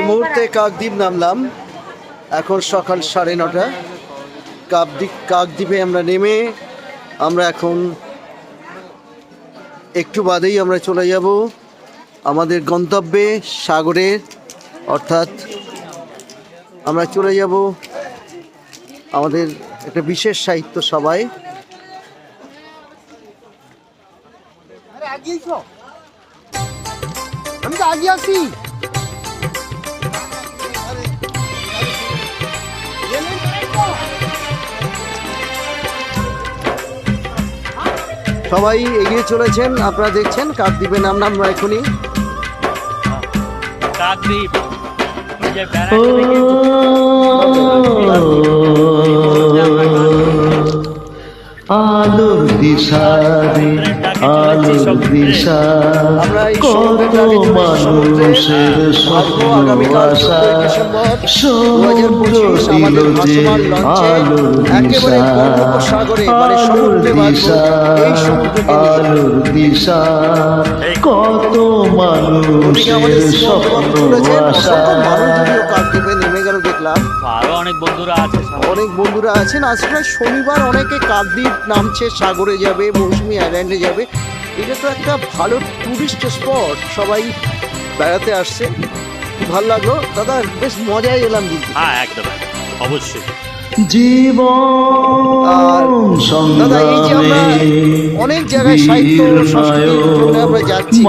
এই মুহূর্তে কাকদ্বীপ নামলাম। এখন সকাল 9:30। কাকদ্বীপে আমরা নেমে আমরা এখন একটু বাদেই আমরা চলে যাব আমাদের গন্তব্যে সাগরে, অর্থাৎ আমরা চলে যাব আমাদের একটা বিশেষ সাহিত্য সভায়। আমি তো আগে আসি। সবাই এগিয়ে চলেছেন, আপনারা দেখছেন কাকদ্বীপে নামলাম আমরা এখনই। কাকদ্বীপ আলোর দিশা রে, আলোর দিশা, কত মানুষের স্বপ্ন আশা, সমুদ্র দিল যে আলোর দিশা, আলোর দিশা, আলোর দিশা, কত মানুষের স্বপ্ন আশা। কাকদ্বীপে নেমে গেল দেখলাম, আরো অনেক বন্ধুরা আছে, অনেক বন্ধুরা আছেন। আজকে শনিবার, অনেকে কাকদ্বীপ নামছে, সাগরে যাবে, মৌসুমী আইল্যান্ডে যাবে। এটা তো একটা ভালো টুরিস্ট স্পট, সবাই বেড়াতে আসছে। ভালো লাগলো দাদা, বেশ মজাই এলাম কিন্তু। হ্যাঁ একদম অবশ্যই। আর দাদা, এই যে আমরা অনেক জায়গায় সাহিত্য সংস্কৃতির জন্য আমরা যাচ্ছি,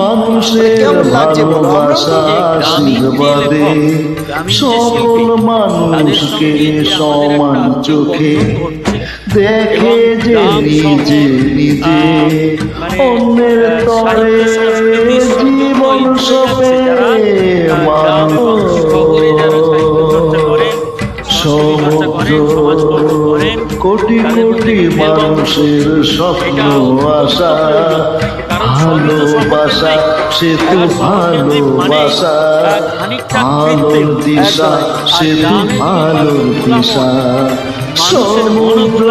কেমন লাগছে বলো? সকল মানুষকে সমান চোখে দেখে যে নিজে নিজে, অন্যের তরে জীবন সপে মানুষ, সমুদ্র কোটি কোটি মানুষের স্বপ্ন আশা, ভালোবাসা সে তো ভালোবাসা, আলোর দিশা সে তো আলোর দিশা, সমুদ্র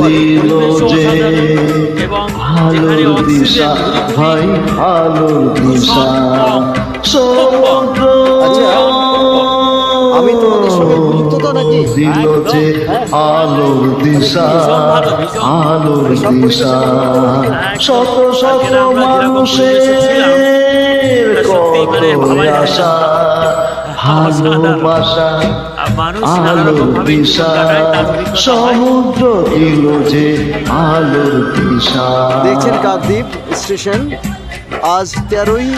দিল যে আলোর দিশা, ভাই আলোর দিশা, সমুদ্র আমি তোমাদের সঙ্গে গুরুত্ব তো নাকি দিল যে আলোর দিশা, আলোর দিশা, শত শত মানুষের কত আশা, ভালোবাসা, আলোর দিশা, সমুদ্র দিল যে আলোর দিশা। দেখছেন কাকদ্বীপ স্টেশন। আজ 13ই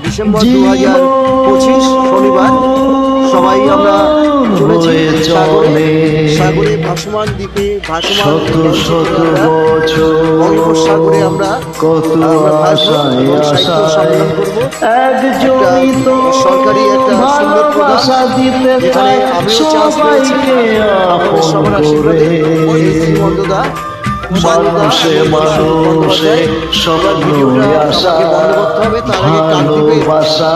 ডিসেম্বর 2025 শনিবার। সবাই আমরা চলেছি সাগরে, ভাসমান দ্বীপে, ভাসমান বঙ্গোপসাগরে আমরা সাহিত্য সম্মেলন করবো। সরকারি একটা সুন্দর প্রোগ্রাম, যেখানে আমিও চান্স পেয়েছি। আমাদের সবার আশীর্বাদে শ্রীমন্দদা মানুষে মানুষে স্বপ্ন আশা, ভালোবাসা,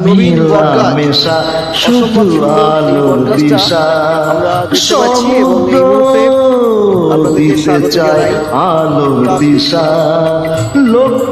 মিলামেশা, শুধু আলোর দিশা, সমুদ্র দিতে চাই আলোর দিশা, লক্ষ